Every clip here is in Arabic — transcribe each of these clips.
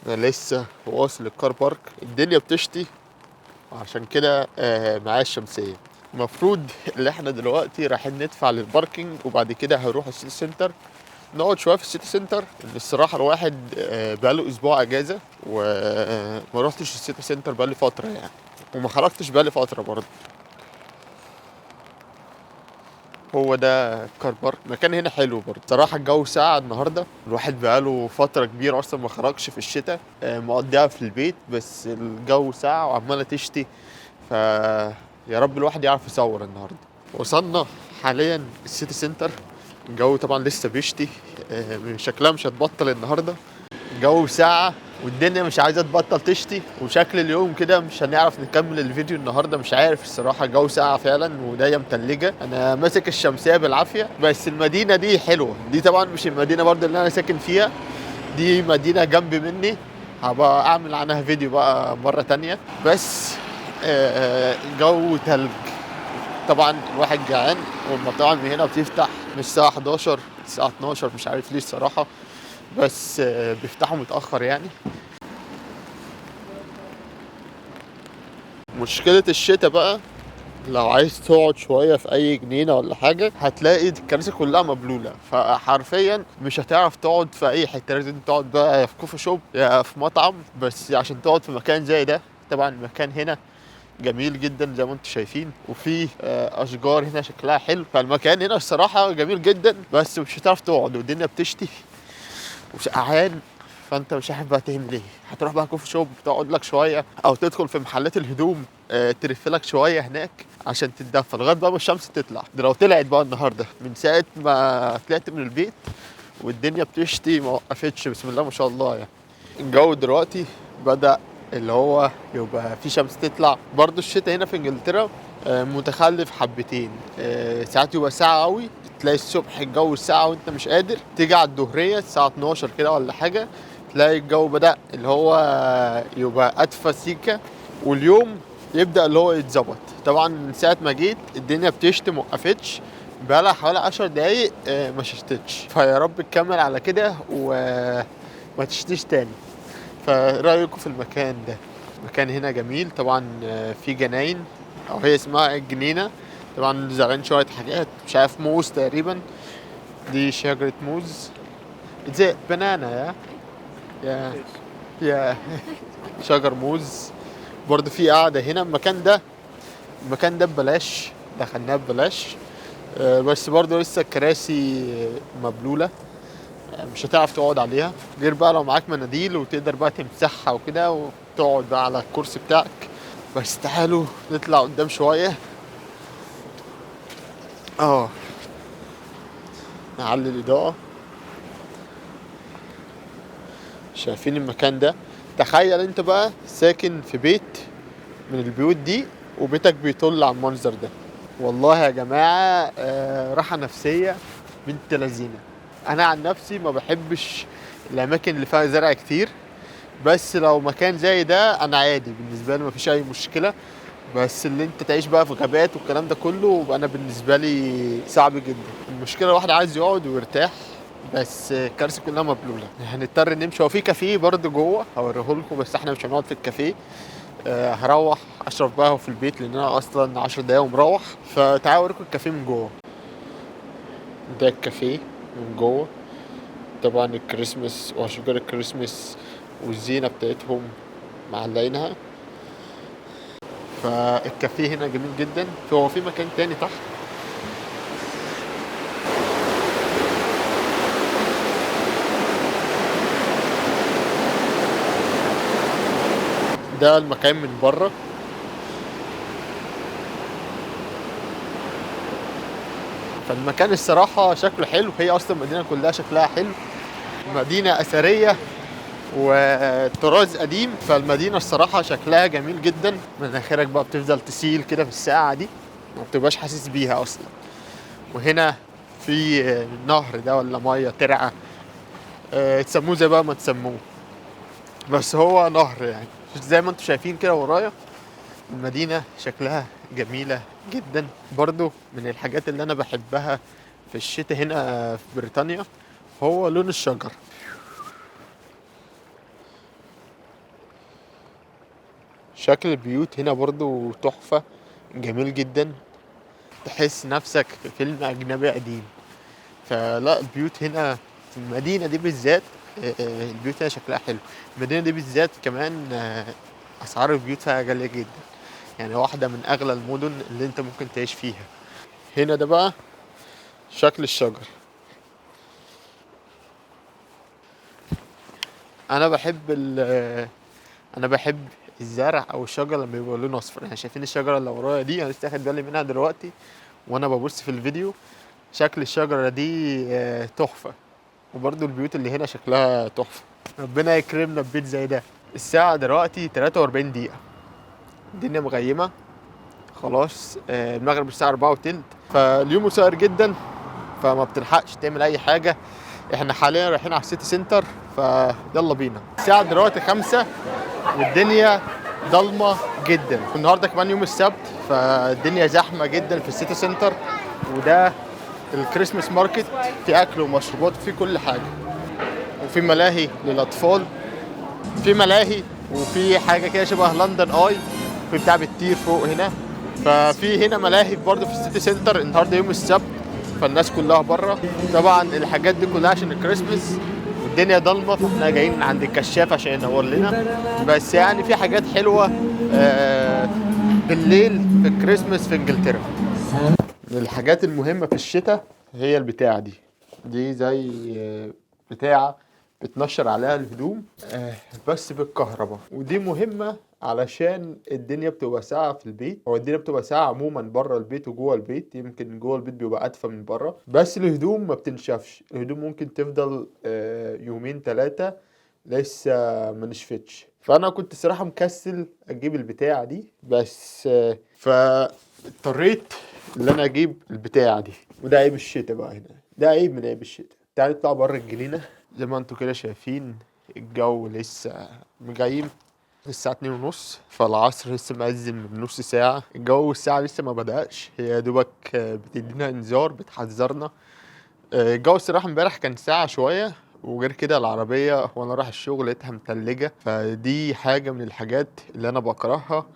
انا لسه واصل الكار بارك، الدنيا بتشتي عشان كده معايا الشمسيه. المفروض ان احنا دلوقتي رايحين ندفع للباركينج وبعد كده هنروح السيتي سنتر، نقعد شويه في السيتي سنتر. ان الصراحه الواحد بقاله اسبوع اجازه وما روحتش السيتي سنتر بقالي فتره يعني، وما خرجتش بقالي فتره برضه. هو ده كار بارك، مكان هنا حلو برضه صراحه. الجو ساقع النهارده، الواحد بقاله فتره كبيره اصلا ما خرجش في الشتاء، مقضيها في البيت، بس الجو ساقع وعماله تشتي. ف يا رب الواحد يعرف يصور النهارده. وصلنا حاليا السيتي سنتر، الجو طبعا لسه بيشتي، شكلها مش هتبطل النهارده. الجو ساقعة والدنيا مش عايزة تبطل تشتي، وشكل اليوم كده مش هنعرف نكمل الفيديو النهاردة. مش عارف الصراحة، الجو ساقعة فعلا وداية متلجة. أنا ماسك الشمسية بالعافية، بس المدينة دي حلوة. دي طبعا مش المدينة برضه اللي أنا ساكن فيها، دي مدينة جنب مني، هبقى أعمل عنها فيديو بقى مرة تانية. بس الجو تلج طبعا، الواحد جعان، والمطاعم هنا بتفتح من الساعة 11 الساعة 12، مش عارف ليه الصراحة، بس بيفتحوا متأخر يعني. مشكلة الشتاء بقى، لو عايز تقعد شوية في أي جنينة ولا حاجة هتلاقي الكراسي كلها مبلولة، فحرفيا مش هتعرف تقعد في أي حتة. لازم تقعد بقى يا في كوفي شوب يا في مطعم، بس عشان تقعد في مكان زي ده. طبعا المكان هنا جميل جدا زي ما انتم شايفين، وفي اشجار هنا شكلها حلو، فالمكان هنا الصراحه جميل جدا، بس مش هتعرف تقعد والدنيا بتشتي وسقعان. فانت مش عارف بقى تعمل ايه، هتروح بقى كوفي شوب تقعد لك شويه، او تدخل في محلات الهدوم تلف لك شويه هناك عشان تتدفى لغايه بقى ما الشمس تطلع. ده لو طلعت بقى النهارده، من ساعه ما طلعت من البيت والدنيا بتشتي ما وقفتش، بسم الله ما شاء الله يعني. الجو دلوقتي بدأ اللي هو يبقى في شمس تطلع. برضو الشتاء هنا في انجلترا متخلف حبتين، ساعات يبقى ساعة قوي، تلاقي الصبح الجو ساعة وانت مش قادر، تيجي على الظهرية الساعة 12 كده ولا حاجة تلاقي الجو بدأ اللي هو يبقى أدفى سيكة، واليوم يبدأ اللي هو يتظبط. طبعا من ساعة ما جيت الدنيا بتشتي موقفتش، بقالها حوالي 10 دقايق ما شتتش، فيا رب تكمل على كده وما تشتيش تاني. فرأيكم في المكان ده؟ المكان هنا جميل طبعا، في جناين او هي اسمها الجنينة. طبعا زارعين شوية حاجات، مش عارف موز تقريبا، دي شجرة موز. زي بنانا يا يا شجر موز. برضه في قاعدة هنا. المكان ده ببلاش، دخلناه ببلاش، بس برضه لسه الكراسي مبلولة، مش هتعرف تقعد عليها، غير بقى لو معاك مناديل وتقدر بقى تمسحها وكده وتقعد بقى على الكرسي بتاعك. بس تعالوا نطلع قدام شوية، اه نعلي الإضاءة. شايفين المكان ده؟ تخيل انت بقى ساكن في بيت من البيوت دي وبيتك بيطل على المنظر ده. والله يا جماعة راحة نفسية بنت لذينة. انا عن نفسي ما بحبش الاماكن اللي فيها زرع كتير، بس لو مكان زي ده انا عادي بالنسبه لي، مفيش اي مشكله. بس اللي انت تعيش بقى في غابات والكلام ده كله انا بالنسبه لي صعب جدا. المشكله الواحد عايز يقعد ويرتاح، بس الكراسي كلها مبلوله، هنضطر نمشي. هو في كافيه برضه جوه هوريه لكم، بس احنا مش هنقعد في الكافيه. هروح اشرب بقى في البيت لان انا اصلا 10 دقايق ومروح. فتعالوا اوريكم الكافيه من جوه. ده الكافيه من جوه، طبعا الكريسماس واشجار الكريسماس والزينه بتاعتهم معلقينها. فالكافيه هنا جميل جدا. هو في مكان تاني تحت، ده المكان من بره. فالمكان الصراحة شكله حلو، هي أصلا المدينة كلها شكلها حلو، مدينة أثرية وطراز قديم. فالمدينة الصراحة شكلها جميل جدا، مناخيرك بقى بتفضل تسيل كده في الساعة دي، ما بتبقاش حاسس بيها أصلا. وهنا في نهر ده ولا مية ترعة، تسموه زي بقى ما تسموه، بس هو نهر يعني. زي ما انتم شايفين كده ورايا، المدينة شكلها جميلة جدا. برضو من الحاجات اللي أنا بحبها في الشتاء هنا في بريطانيا هو لون الشجر. شكل البيوت هنا برضو تحفة، جميل جدا، تحس نفسك في فيلم أجنبي قديم. فلا البيوت هنا في المدينة دي بالذات، البيوت هنا شكلها حلو. المدينة دي بالذات كمان أسعار البيوت فيها غالية جدا، يعني واحدة من أغلى المدن اللي أنت ممكن تعيش فيها. هنا ده بقى شكل الشجر. أنا بحب أنا بحب الزرع أو الشجر لما يبقى لونه أصفر. يعني شايفين الشجرة اللي ورايا دي، أنا لسه واخد بالي منها دلوقتي وأنا ببص في الفيديو. شكل الشجرة دي تحفة. وبرضو البيوت اللي هنا شكلها تحفة. ربنا يكرمنا ببيت زي ده. الساعة دلوقتي 43 دقيقة، الدنيا مغيمة خلاص، المغرب الساعة 4 وتلت، فاليوم قصير جدا، فما بتلحقش تعمل أي حاجة. احنا حاليا رايحين على السيتي سنتر، فيلا بينا. الساعة دلوقتي 5 والدنيا ضلمة جدا. النهاردة كمان يوم السبت، فالدنيا زحمة جدا في السيتي سنتر. وده الكريسماس ماركت، في أكل ومشروبات، في كل حاجة، وفي ملاهي للأطفال، في ملاهي، وفي حاجة كده شبه لندن آي، في بتاع بتطير فوق هنا. ففي هنا ملاهي برضه في السيتي سنتر. النهارده يوم السبت، فالناس كلها بره. طبعا الحاجات دي كلها عشان الكريسماس، والدنيا ضلمه، فاحنا جايين عند الكشاف عشان ينور لنا. بس يعني في حاجات حلوه بالليل في الكريسماس في انجلترا. من الحاجات المهمه في الشتاء هي البتاعه دي زي بتاعه بتنشر عليها الهدوم، بس بالكهرباء. ودي مهمة علشان الدنيا بتبقى ساقعة في البيت، او الدنيا بتبقى ساقعة عموما بره البيت وجوه البيت. يمكن جوه البيت بيبقى ادفى من بره، بس الهدوم ما بتنشفش. الهدوم ممكن تفضل يومين 3 لسه ما نشفتش. فانا كنت صراحة مكسل اجيب البتاعة دي، بس فاضطريت ان انا اجيب البتاعة دي. وده عيب الشتاء بقى هنا، ده عيب من عيب الشتاء. تعالى نطلع بره الجنينة. زي ما انتوا كده شايفين الجو لسه مجيم، الساعة 2:30، فالعصر لسه مأذن من نص ساعة. الجو الساعة لسه ما بدأش، هي يا دوبك بتدينا انذار، بتحذرنا. الجو الصراحة امبارح كان ساقع شوية، وغير كده العربية وانا رايح الشغل لقيتها متلجة. فدي حاجة من الحاجات اللي انا بكرهها،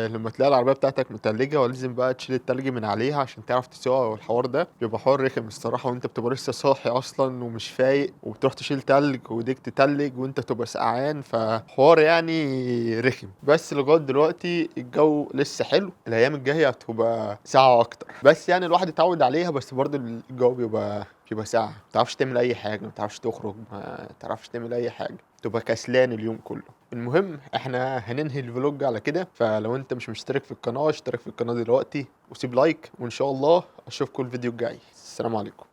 لما تلاقي العربية بتاعتك متلجة ولازم بقى تشيل التلج من عليها عشان تعرف تسوقها. والحوار ده بيبقى حوار رخم الصراحة، وانت بتبقى لسه صاحي اصلا ومش فايق، وبتروح تشيل تلج وايديك تتلج وانت تبقى سقعان، فحوار يعني رخم. بس لغاية دلوقتي الجو لسه حلو، الايام الجاية هتبقى ساعة اكتر، بس يعني الواحد اتعود عليها. بس برضه الجو بيبقى ساعة، ما تعرفش تعمل أي حاجة، ما تعرفش تخرج، ما تعرفش تعمل أي حاجة، تبقى كسلان اليوم كله. المهم احنا هننهي الفلوج على كده، فلو انت مش مشترك في القناة اشترك في القناة دلوقتي وسيب لايك، وإن شاء الله أشوفكم الفيديو الجاي. السلام عليكم.